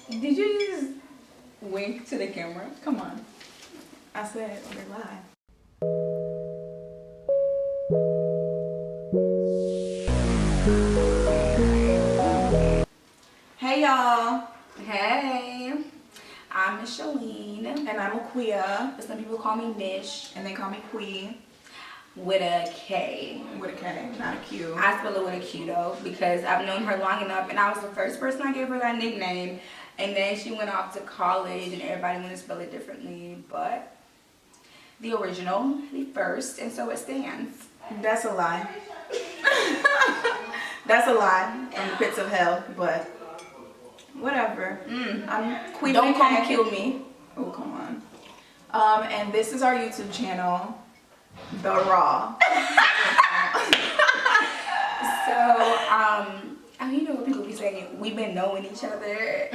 Did you just wink to the camera? Come on. I said we're live. Hey y'all. Hey, I'm Micheline. And I'm Akua. But some people call me Mich And they call me Kui. with a K. With a K, not a Q. I spell it with a Q though because I've known her long enough, and I was the first person I gave her that nickname. And then she went off to college, and everybody wanted to spell it differently, but the original, the first, and so it stands. That's a lie. That's a lie from the pits of hell, but whatever. I'm Kui Don't Mich. come and kill me. Oh, come on. And this is our YouTube channel, The Raw. So, you know what people be saying, we've been knowing each other.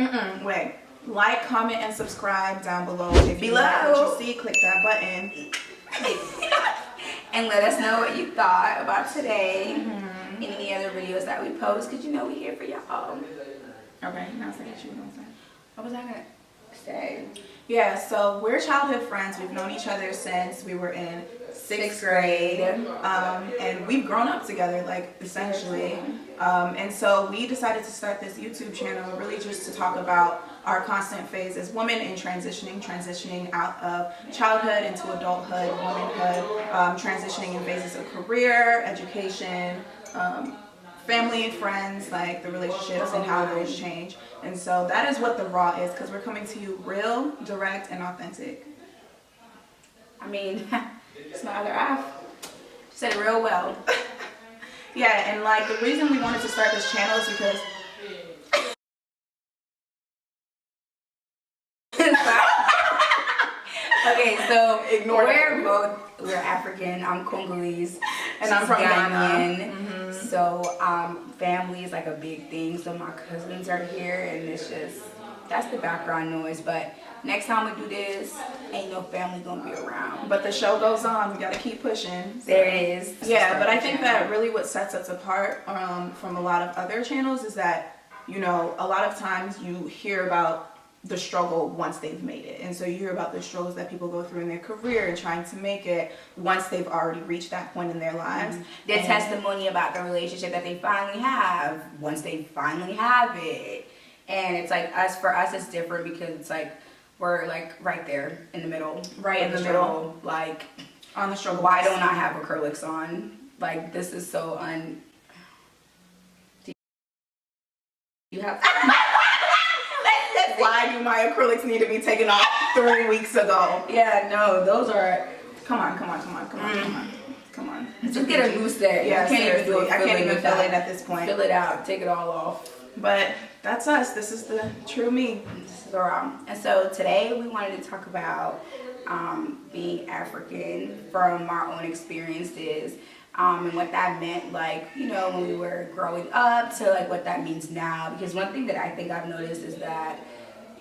Wait. Like, comment, and subscribe down below. If you like what you see, click that button. And let us know what you thought about today and any other videos that we post, because you know we're here for y'all. Okay, now say what you were gonna say. What was I gonna say? Yeah, so we're childhood friends. We've known each other since we were in sixth grade. And we've grown up together, like, essentially. And so we decided to start this YouTube channel really just to talk about our constant phase as women in transitioning out of childhood into adulthood, womanhood, transitioning in phases of career, education, family and friends, like the relationships and how those change. And so that is what The Raw is, because we're coming to you real, direct, and authentic. I mean, it's my other half. She said it real well. Yeah, and like the reason we wanted to start this channel is because Okay, so Ignore we're African. I'm Congolese, and I'm from Ghana. So family is like a big thing. So my cousins are here, and it's just that's the background noise. But next time we do this, ain't no family gonna be around. But the show goes on. We gotta keep pushing. There it is. Yeah, but I think that really what sets us apart from a lot of other channels is that, you know, a lot of times you hear about the struggle once they've made it. And so you hear about the struggles that people go through in their career and trying to make it once they've already reached that point in their lives. Their testimony about the relationship that they finally have once they finally have it. And it's like for us it's different because it's like we're like right there in the middle. Right in the middle. Like On the struggle. why don't I have acrylics on? Like this is so you have Why do my acrylics need to be taken off 3 weeks ago? Yeah, no, those are Come on. just get a loose set. Yeah, I can't even do it. I can't even fill it at this point. Fill it out, take it all off. But that's us. This is the true me. This is around. And so today we wanted to talk about being African from our own experiences. And what that meant, like, you know, when we were growing up to like what that means now. Because one thing that I think I've noticed is that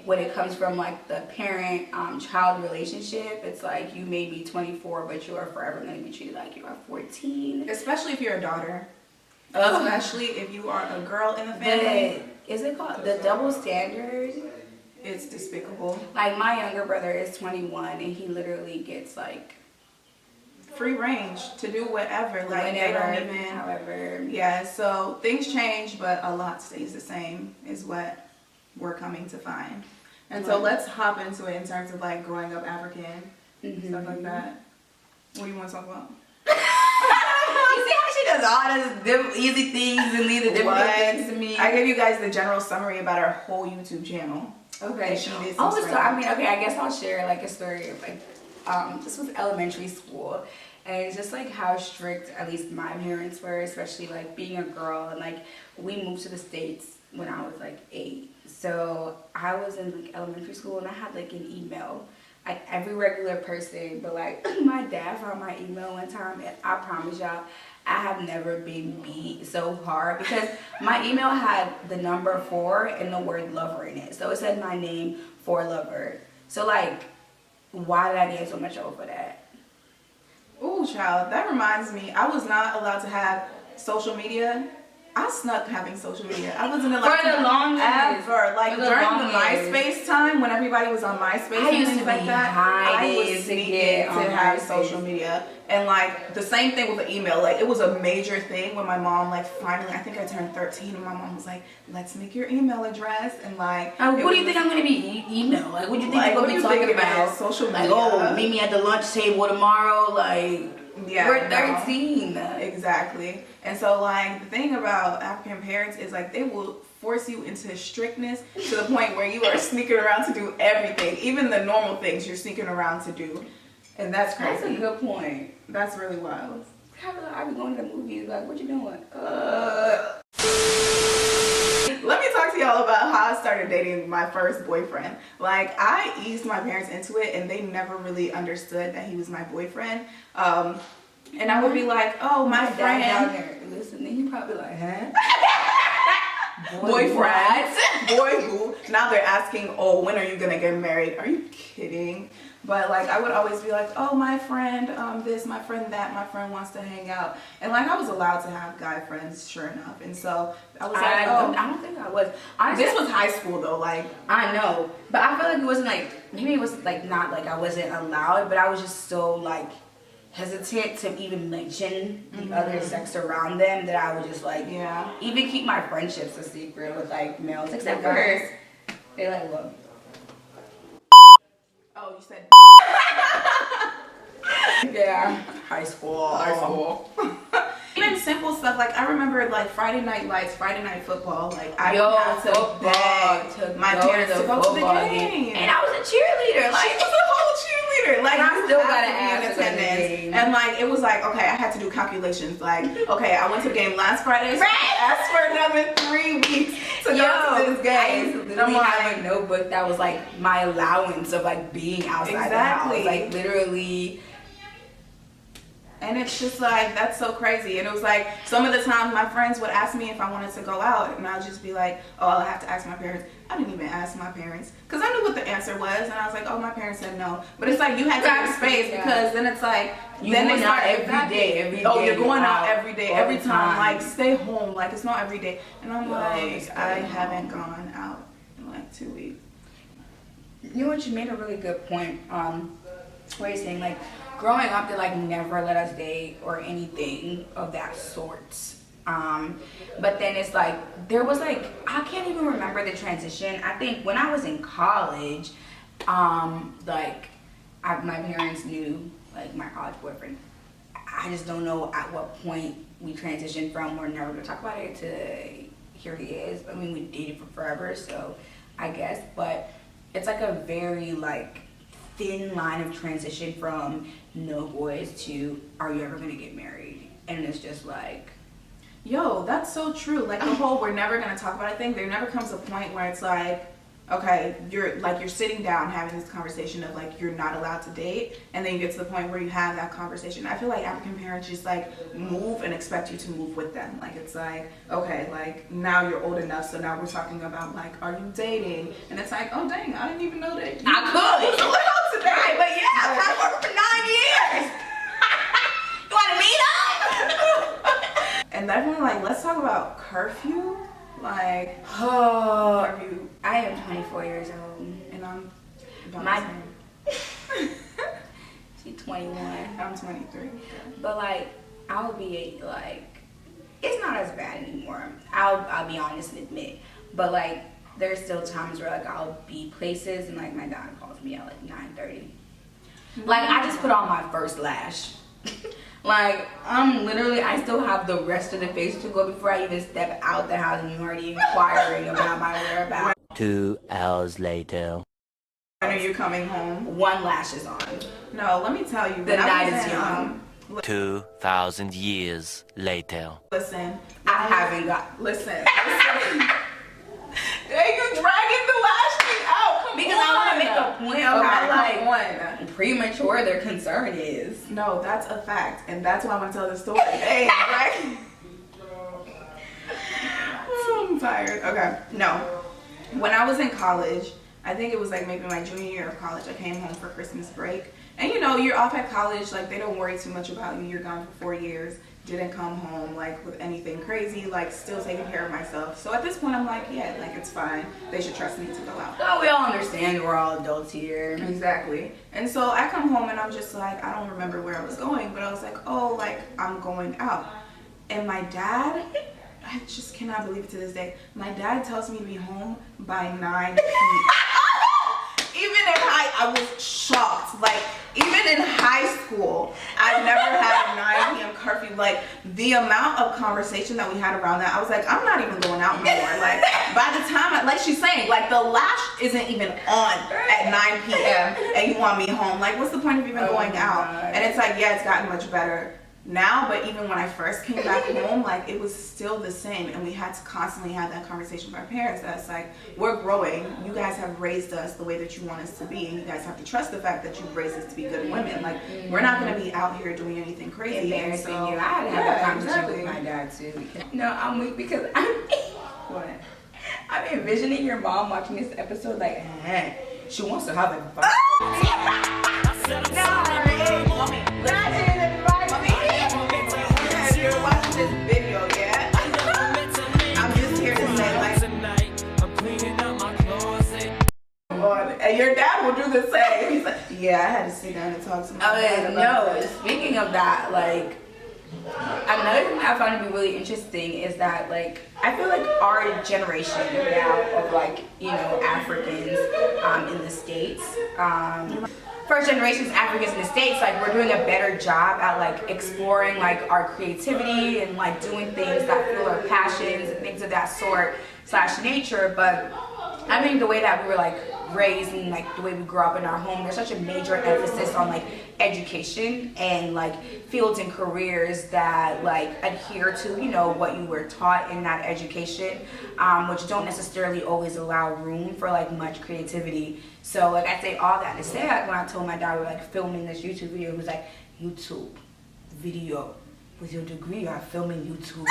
when it comes from like the parent-child relationship, it's like you may be 24, but you are forever going to be treated like you are 14. Especially if you're a daughter. Especially if you are a girl in the family. Is it called the double standard? It's despicable. Like my younger brother is 21 and he literally gets like free range to do whatever. Like they don't even. However. Yeah. So things change, but a lot stays the same. Is what we're coming to find. And so let's hop into it in terms of like growing up African, stuff like that. What do you want to talk about? You see how she does all those easy things and leave the different things to me? I gave you guys the general summary about our whole YouTube channel. Okay. So I mean, okay, I guess I'll share like a story of like, this was elementary school. And it's just like how strict, at least my parents were, especially like being a girl. And like we moved to the States when I was like 8. So I was in like elementary school and I had like an email, like every regular person, but like my dad found my email one time and I promise y'all, I have never been beat so hard because my email had the number 4 and the word lover in it. So it said my name, for lover. So like, why did I get so much trouble for that? Ooh, child, that reminds me, I was not allowed to have social media I snuck having social media. I wasn't allowed for the longest ever. Like during the MySpace time, when everybody was on MySpace and things like that, I was sneaking to have social media. And like the same thing with the email. Like it was a major thing when my mom like finally, I think I turned 13, and my mom was like, "Let's make your email address." And like, what do you think I'm gonna be email? Like, what do you think I'm gonna be talking about? Social media. Like, oh, meet me at the lunch table tomorrow. Like, yeah, we're 13. Exactly. And so like the thing about African parents is like they will force you into strictness to the point where you are sneaking around to do everything, even the normal things you're sneaking around to do, and that's crazy. That's a good point. That's really wild. I be going to the movies. Like, what you doing? Let me talk to y'all about how I started dating my first boyfriend. Like, I eased my parents into it, and they never really understood that he was my boyfriend. And I would be like, "Oh, my friend." Down there listening, he probably like, huh? Boyfriend, boy who? Now they're asking, "Oh, when are you gonna get married?" Are you kidding? But like, I would always be like, "Oh, my friend, this, my friend that, my friend wants to hang out," and like I was allowed to have guy friends, sure enough. And so I was like, I don't think I was. Honestly, this was high school though. Like, I know, but I feel like it wasn't like, maybe it was like not like I wasn't allowed, but I was just so like hesitant to even mention the other sex around them that I would just like, even keep my friendships a secret with like males, except for they like, look. Oh, you said. Yeah, high school. Even simple stuff, like I remember like Friday night lights, Friday night football, like I would have to beg my parents to go to the game. And I was a cheerleader, like she was a whole cheerleader. Like I still gotta ask attendance. And like it was like, okay, I had to do calculations. Like, okay, I went to the game last Friday, so I asked for another 3 weeks to go to this game. I used to literally have a notebook that was like my allowance of like being outside the house. Like literally. And it's just like, that's so crazy. And it was like, some of the times my friends would ask me if I wanted to go out, and I'll just be like, "Oh, I'll have to ask my parents." I didn't even ask my parents because I knew what the answer was, and I was like, "Oh, my parents said no." But it's like you had to give space because then it's like, then they start every day. You're going out every day, every time. Like, stay home. Like, it's not every day. And I'm like, I haven't gone out in like 2 weeks. You know what? You made a really good point. Where you're saying like, growing up, they like never let us date or anything of that sort. But then it's like, there was like, I can't even remember the transition. I think when I was in college, like my parents knew like my college boyfriend. I just don't know at what point we transitioned from we're never gonna talk about it to here he is. I mean, we dated for forever, so I guess, but it's like a very like thin line of transition from no boys to are you ever gonna get married? And it's just like, yo, that's so true. Like the whole we're never gonna talk about it thing, there never comes a point where it's like, okay, you're sitting down having this conversation of like you're not allowed to date, and then you get to the point where you have that conversation. I feel like African parents just like move and expect you to move with them. Like it's like, okay, like now you're old enough, so now we're talking about like, are you dating? And it's like, oh dang, I didn't even know that you was allowed to date. Right, but yeah, I've worked for 9 years. You want to meet up? And definitely like, let's talk about curfew. Like, curfew. I am 24 years old, and I'm she's 21. I'm 23. But like, I'll be like, it's not as bad anymore. I'll be honest and admit. But like, there's still times where like I'll be places and like my dad calls me at like 9:30. Like I just put on my first lash. Like, I still have the rest of the face to go before I even step out the house and you're already inquiring about my whereabouts. 2 hours later. When are you coming home? 1 lash is on. No, let me tell you. The night is young. 2,000 years later. Listen. I haven't got... Listen. They can dragging the lash thing out. Come because on. I want to make a point of how like premature their concern is. No, that's a fact, and that's why I want to tell the story. Hey, right? Oh, I'm tired. Okay, no. When I was in college, I think it was like maybe my junior year of college, I came home for Christmas break. And you know, you're off at college, like they don't worry too much about you. You're gone for 4 years. didn't come home like with anything crazy, like still taking care of myself. So at this point I'm like, yeah, like it's fine. They should trust me to go out. So we all understand we're all adults here. Exactly. And so I come home and I'm just like, I don't remember where I was going, but I was like, oh, like I'm going out. And my dad, I just cannot believe it to this day, my dad tells me to be home by 9 p.m. Even in I was shocked. Like, even in high school, I've never had a 9 p.m. curfew. Like, the amount of conversation that we had around that, I was like, I'm not even going out anymore. Like, by the time, like she's saying, like, the lash isn't even on at 9 p.m. and you want me home. Like, what's the point of even going out? And it's like, yeah, it's gotten much better now, but even when I first came back home, like, it was still the same, and we had to constantly have that conversation with our parents. That's like, we're growing, you guys have raised us the way that you want us to be, and you guys have to trust the fact that you've raised us to be good women. Like, we're not going to be out here doing anything crazy. Embarrassing you. I had to have a conversation with my dad too. No, I'm weak because What? I'm envisioning your mom watching this episode like, she wants to have advice. You're watching this video, yeah? I'm just here to say, like, and your dad will do the same. He's like, yeah, I had to sit down and talk to my dad about that. Speaking of that, like, another thing I found to be really interesting is that, like, I feel like our generation now of, like, you know, Africans in the States, first generations Africans in the States, like, we're doing a better job at, like, exploring, like, our creativity and, like, doing things that fuel our passions and things of that sort / nature. But I think the way that we were, like, raised and, like, the way we grew up in our home, there's such a major emphasis on, like, education and, like, fields and careers that, like, adhere to, you know, what you were taught in that education, which don't necessarily always allow room for, like, much creativity. So, like, I say all that to say, like, when I told my dad we were, like, filming this YouTube video, he was like, YouTube video with your degree, you are filming YouTube.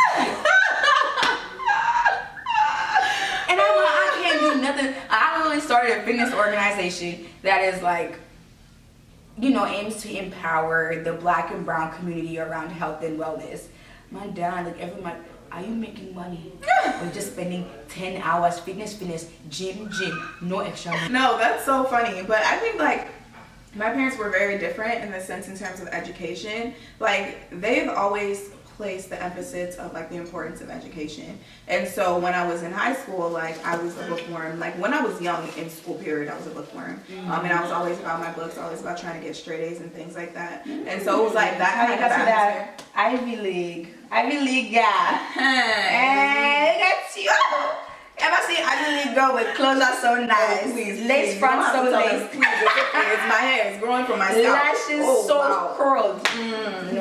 And I'm like, I can't do nothing. I literally started a fitness organization that is, like, you know, aims to empower the Black and brown community around health and wellness. My dad, like, every month, are you making money? Or just spending 10 hours fitness, gym, no extra money? No, that's so funny. But I think, like, my parents were very different in the sense in terms of education. Like, they've always placed the emphasis of, like, the importance of education. And so when I was in high school, like, I was a bookworm. Like, when I was young in school period, I was a bookworm. And I was always about my books, always about trying to get straight A's and things like that. And so it was like that kind of atmosphere. Ivy League, yeah. Hey, that's you. Ever seen Ivy League girl with clothes are so nice? Oh, please, lace front, so lace. Please, it's my hair. It's growing from my scalp. Lashes curled.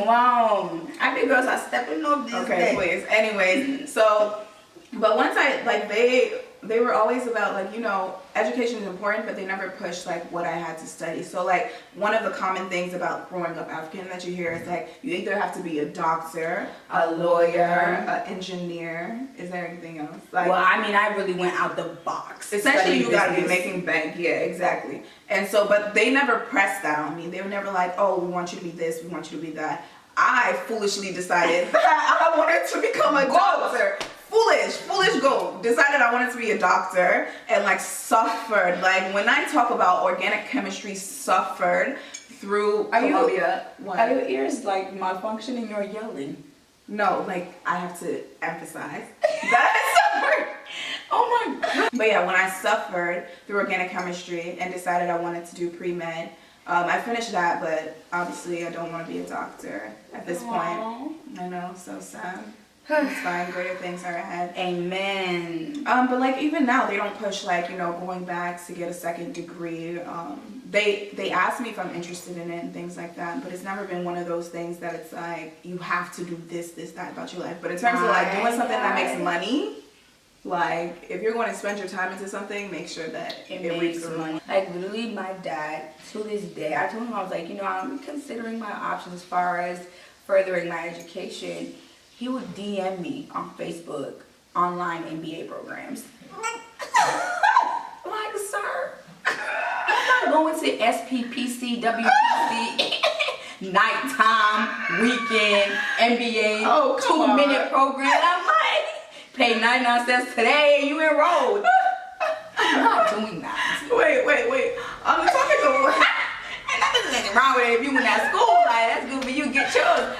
Wow. I think girls are stepping up these days. Okay, please. Anyways, so, but once I, like, they were always about, like, you know, education is important, but they never pushed, like, what I had to study. So, like, one of the common things about growing up African that you hear is, like, you either have to be a doctor, a lawyer, an engineer. Is there anything else? Like, well, I mean, I really went out the box. Essentially, you gotta be making bank. Yeah, exactly. And so, but they never pressed that on me. They were never like, oh, we want you to be this, we want you to be that. I foolishly decided that I wanted to become a doctor. Foolish goal. Decided I wanted to be a doctor and, like, suffered. Like, when I talk about organic chemistry, suffered through Columbia. Are your ears, like, malfunctioning or yelling? No, like, I have to emphasize that I suffered. Oh my God. But yeah, when I suffered through organic chemistry and decided I wanted to do pre-med, I finished that, but obviously I don't want to be a doctor at this point. I know, so sad. It's fine, greater things are ahead. Amen. But, like, even now they don't push, like, you know, going back to get a second degree. They ask me if I'm interested in it and things like that, but it's never been one of those things that it's like you have to do this, that about your life. But in terms of, like, doing something that makes money, like, if you're going to spend your time into something, make sure that it makes money. Like, literally, my dad, to this day, I told him, I was like, you know, I'm considering my options as far as furthering my education. He would DM me on Facebook online MBA programs. Like, sir, I'm not going to SPPC, WPC. nighttime, weekend, NBA, Oh, come 2-minute program. I'm like, pay 99 cents today and you enrolled. I'm not doing that. Wait. On the topic of what? And there's nothing wrong with it if you went to school, like that's good for you, get yours.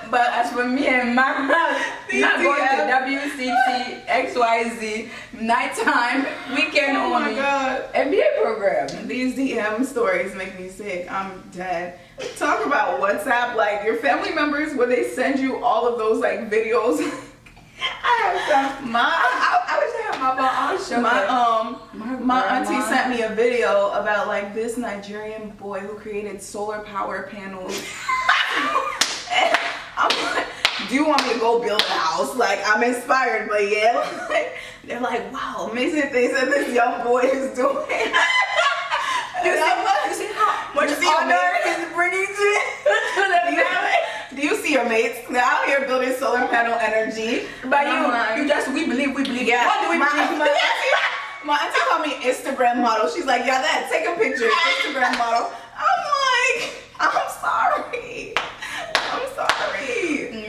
But as for me and my brother, not going to WCT, XYZ, nighttime, weekend Oh my only, God. NBA program. These DM stories make me sick. I'm dead. Talk about WhatsApp, like your family members, where they send you all of those like videos. I have some. I wish I had my phone. I'll show My auntie sent me a video about like this Nigerian boy who created solar power panels. And I'm like, do you want me to go build a house? Like, I'm inspired, but yeah. Like, they're like, wow, amazing things that this young boy is doing. You see how much honor is bringing to the family? Do you see your mates now here building solar panel energy? But we believe. Yeah. What do we believe? My auntie called me Instagram model. She's like, yeah, that, take a picture, Instagram model. I'm like, I'm sorry.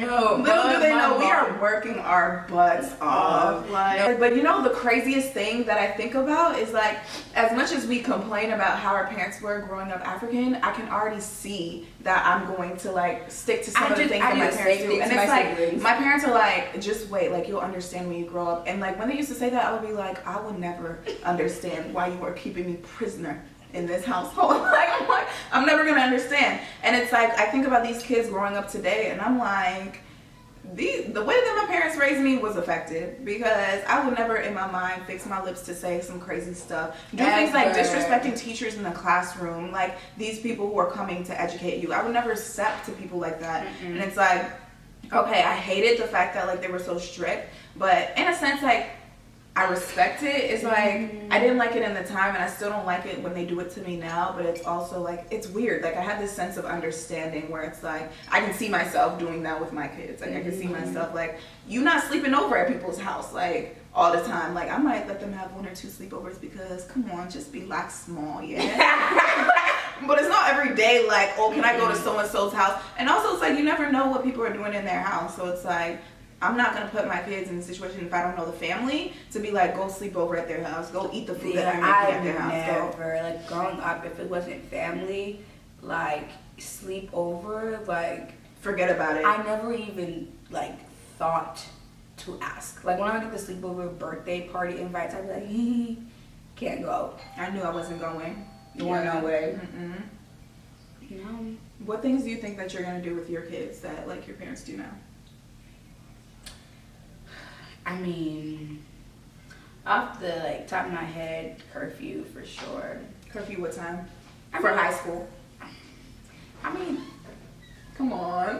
No, little do they know we are working our butts off. But you know, the craziest thing that I think about is like, as much as we complain about how our parents were growing up African, I can already see that I'm going to like stick to some of the things that my parents do. And it's like, my parents are like, just wait, like you'll understand when you grow up. And like when they used to say that, I would be like, I would never understand why you are keeping me prisoner in this household. I'm never gonna understand. And it's like, I think about these kids growing up today and I'm like, the way that my parents raised me was affected, because I would never in my mind fix my lips to say some crazy stuff, do things like disrespecting teachers in the classroom, like these people who are coming to educate you. I would never step to people like that. And it's like, okay, I hated the fact that like they were so strict, but in a sense, like I respect it. It's like, I didn't like it in the time and I still don't like it when they do it to me now, but it's also like, it's weird. Like I have this sense of understanding where it's like, I can see myself doing that with my kids. Like I can see myself like, you not sleeping over at people's house like all the time. Like I might let them have 1 or 2 sleepovers because come on, just be like small, yeah. But it's not every day like, oh, can I go to so-and-so's house? And also it's like, you never know what people are doing in their house. So it's like, I'm not going to put my kids in a situation if I don't know the family to be like, go sleep over at their house, go eat the food that I'm making at their house. Never, like growing up, if it wasn't family, like sleep over, like forget about it. I never even like thought to ask. Like when I get the sleepover birthday party invites, I'd be like, can't go. I knew I wasn't going. You weren't no way. You know, what things do you think that you're going to do with your kids that like your parents do now? I mean, off the like top of my head, curfew for sure. Curfew what time? For high school. I mean, come on.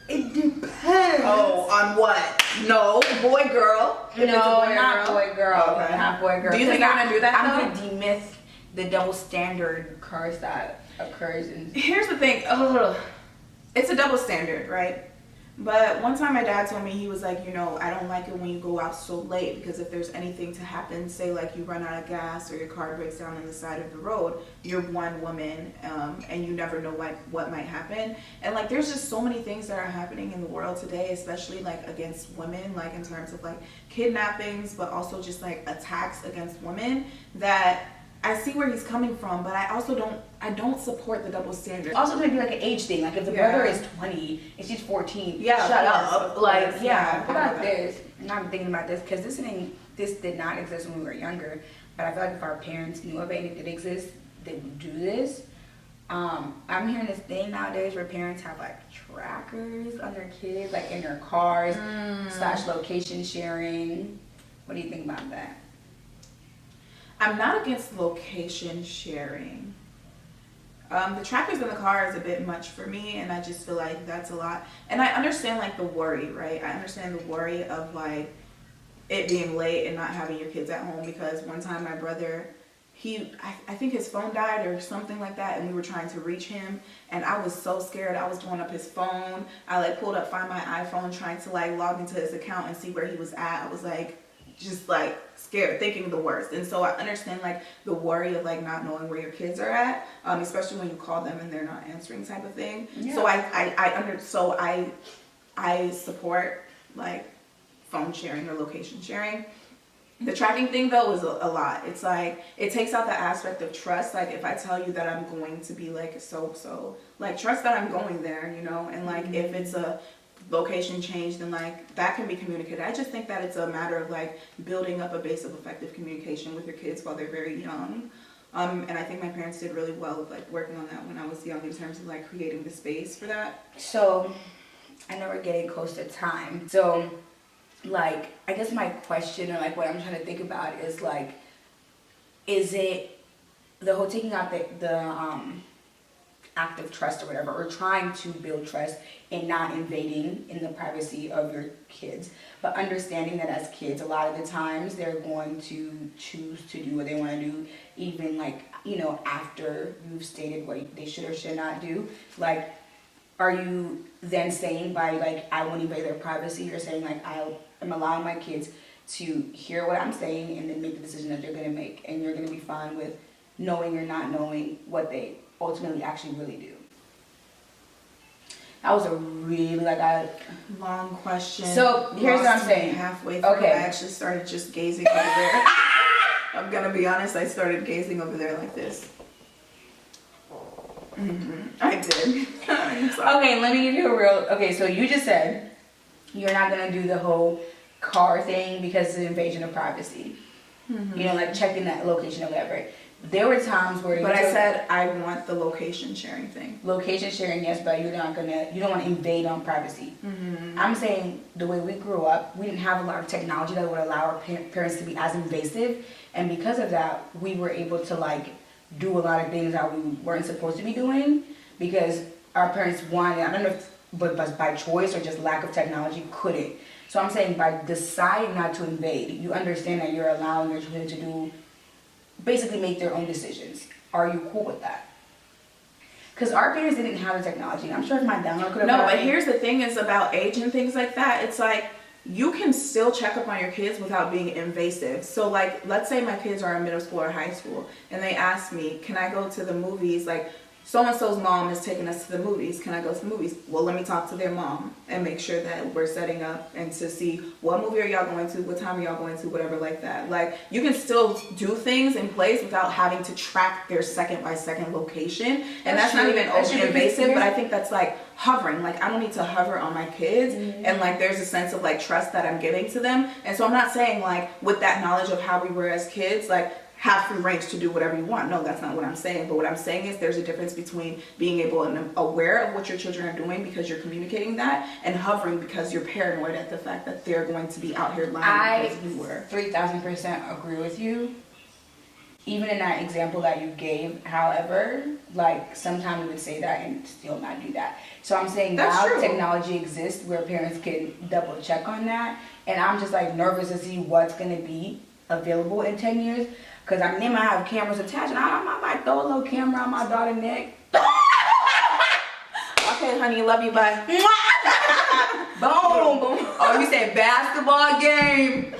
It depends. Oh, on what? No, boy, girl. No, not boy, girl. Okay. Not boy, girl. Do you think you're gonna do that? I'm gonna demyth the double standard curse that occurs in. Here's the thing. It's a double standard, right? But one time my dad told me, he was like, you know, I don't like it when you go out so late, because if there's anything to happen, say like you run out of gas or your car breaks down on the side of the road, you're one woman and you never know what might happen. And like there's just so many things that are happening in the world today, especially like against women, like in terms of like kidnappings, but also just like attacks against women, that I see where he's coming from, but I also don't support the double standard. Also, maybe like an age thing. Like if the brother is 20 and she's 14, yeah, shut up. Like, yeah, what about this? this? And I'm thinking about this because this did not exist when we were younger. But I feel like if our parents knew of it and it did exist, they would do this. I'm hearing this thing nowadays where parents have like trackers on their kids, like in their cars, / location sharing. What do you think about that? I'm not against location sharing. The trackers in the car is a bit much for me, and I just feel like that's a lot. And I understand like the worry, right? I understand the worry of like it being late and not having your kids at home, because one time my brother, I think his phone died or something like that, and we were trying to reach him, and I was so scared. I was blowing up his phone. I like pulled up Find My iPhone trying to like log into his account and see where he was at. I was like, just like scared, thinking the worst. And so I understand like the worry of like not knowing where your kids are at, especially when you call them and they're not answering type of thing. Yeah. So I support like phone sharing or location sharing. The tracking thing though is a lot. It's like it takes out the aspect of trust. Like if I tell you that I'm going to be like so like trust that I'm going there, you know, and like if it's a location change, then like that can be communicated. I just think that it's a matter of like building up a base of effective communication with your kids while they're very young. And I think my parents did really well with like working on that when I was young in terms of like creating the space for that. So I know we're getting close to time. So like I guess my question or like what I'm trying to think about is like, is it the whole taking out the act of trust or whatever, or trying to build trust and not invading in the privacy of your kids, but understanding that as kids, a lot of the times they're going to choose to do what they want to do, even like, you know, after you've stated what they should or should not do. Like, are you then saying by like, I won't invade their privacy, you're saying like, I'm allowing my kids to hear what I'm saying and then make the decision that they're going to make, and you're going to be fine with knowing or not knowing what they ultimately actually really do? That was a really long question. So here's what I'm saying. Halfway through, okay. I actually started just gazing over there. I'm gonna be honest, I started gazing over there like this. I did. Okay, let me give you a real. Okay, so you just said you're not gonna do the whole car thing because it's an invasion of privacy. You know, like checking that location or whatever. There were times where I said I want the location sharing thing. Location sharing, yes, but you don't want to invade on privacy. I'm saying the way we grew up, we didn't have a lot of technology that would allow our parents to be as invasive, and because of that, we were able to like do a lot of things that we weren't supposed to be doing because our parents wanted. I don't know if but by choice or just lack of technology, couldn't. So I'm saying by deciding not to invade, you understand that you're allowing your children to do. Basically make their own decisions. Are you cool with that? Because our parents didn't have the technology. I'm sure if my dad could have. No, but here's the thing is about age and things like that. It's like you can still check up on your kids without being invasive. So like, let's say my kids are in middle school or high school and they ask me, can I go to the movies? Like, so-and-so's mom is taking us to the movies. Can I go to the movies? Well, let me talk to their mom and make sure that we're setting up and to see what movie are y'all going to, what time are y'all going to, whatever like that. Like, you can still do things in place without having to track their second-by-second location. And that's not even overly invasive, but I think that's like hovering. Like, I don't need to hover on my kids. And like, there's a sense of like trust that I'm giving to them. And so I'm not saying like with that knowledge of how we were as kids, like, have free range to do whatever you want. No, that's not what I'm saying. But what I'm saying is there's a difference between being able and aware of what your children are doing because you're communicating that, and hovering because you're paranoid at the fact that they're going to be out here lying because you were. 3,000% agree with you. Even in that example that you gave, however, like sometimes we would say that and still not do that. So I'm saying that's now true. Technology exists where parents can double check on that. And I'm just like nervous to see what's going to be available in 10 years. Because I mean, they might have cameras attached, and I might throw a little camera on my daughter's neck. Okay, honey, love you, bye. Boom, boom. Oh, you said basketball game?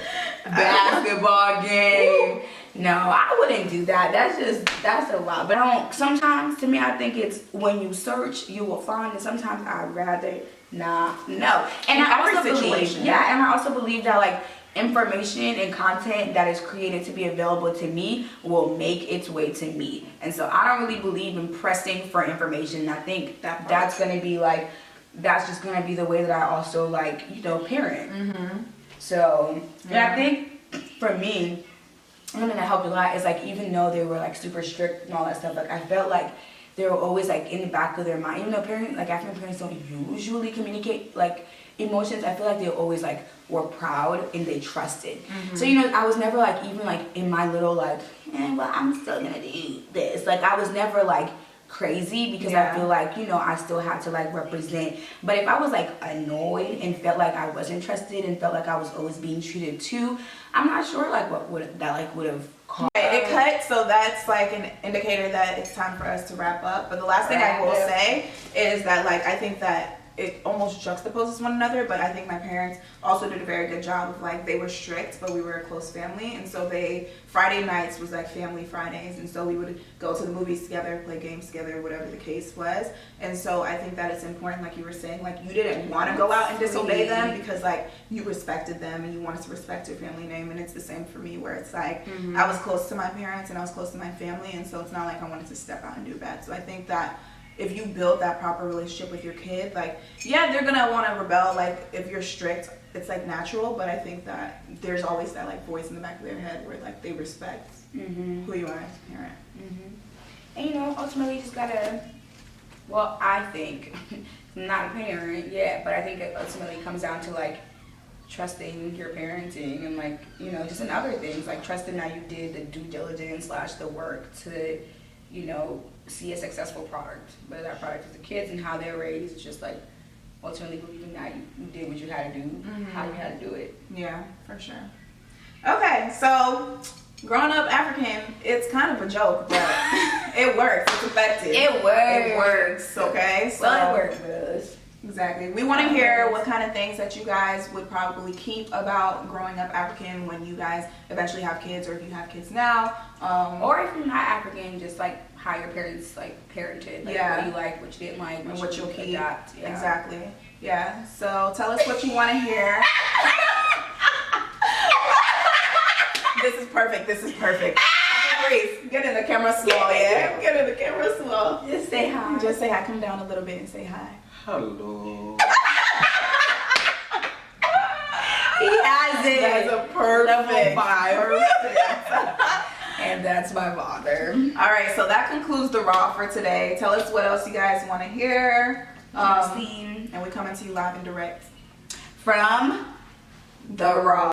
Basketball game. No, I wouldn't do that. That's a lot. But sometimes, to me, I think it's when you search, you will find, and sometimes I'd rather not know. And I also believe that, like, information and content that is created to be available to me will make its way to me. And so I don't really believe in pressing for information. I think that's going to be like, that's just going to be the way that I also like, you know, parent. So, and I think for me, something that helped a lot is like, even though they were like super strict and all that stuff, like I felt like they were always like in the back of their mind. Even though African parents don't usually communicate like emotions, I feel like they always like were proud and they trusted. So, you know, I was never like, even like in my little like, well, I'm still gonna do this. Like I was never like crazy because I feel like, you know, I still had to like represent. But if I was like annoyed and felt like I wasn't trusted and felt like I was always being treated too, I'm not sure like what would have caused. It cut, so that's like an indicator that it's time for us to wrap up. But the last thing I will say is that like I think that it almost juxtaposes one another, but I think my parents also did a very good job of like, they were strict, but we were a close family, and so Friday nights was like family Fridays, and so we would go to the movies together, play games together, whatever the case was. And so I think that it's important, like you were saying, like you didn't want to go out and disobey them because like you respected them and you wanted to respect your family name. And it's the same for me, where it's like I was close to my parents and I was close to my family, and so it's not like I wanted to step out and do bad. So I think that if you build that proper relationship with your kid, like, yeah, they're gonna want to rebel. Like, if you're strict, it's like natural, but I think that there's always that like voice in the back of their head where like they respect who you are as a parent. And you know, ultimately, you just gotta. Well, I think not a parent yet, but I think it ultimately comes down to like trusting your parenting and like, you know, just in other things, like trusting that you did the due diligence / the work to, you know, see a successful product, whether that product is the kids and how they're raised. It's just like ultimately believing that you did what you had to do, how you had to do it. Yeah, for sure. Okay, so growing up African, it's kind of a joke, but it works. It's effective. It works. It works. Okay, so well, it works with us. Exactly. We want to hear what kind of things that you guys would probably keep about growing up African when you guys eventually have kids, or if you have kids now. Or if you're not African, just like how your parents like parented, like what you like, what you didn't like, and what you'll keep. Adapt. Yeah. Exactly. Yeah. So tell us what you want to hear. This is perfect. This is perfect. Grace, get in the camera slow, yeah? Get in the camera slow. Just say hi. Just say hi. Come down a little bit and say hi. Hello. He has it. That's a perfect Level 5. Perfect. And that's my father. All right, so that concludes the Raw for today. Tell us what else you guys want to hear. And we coming to you live and direct from the Raw.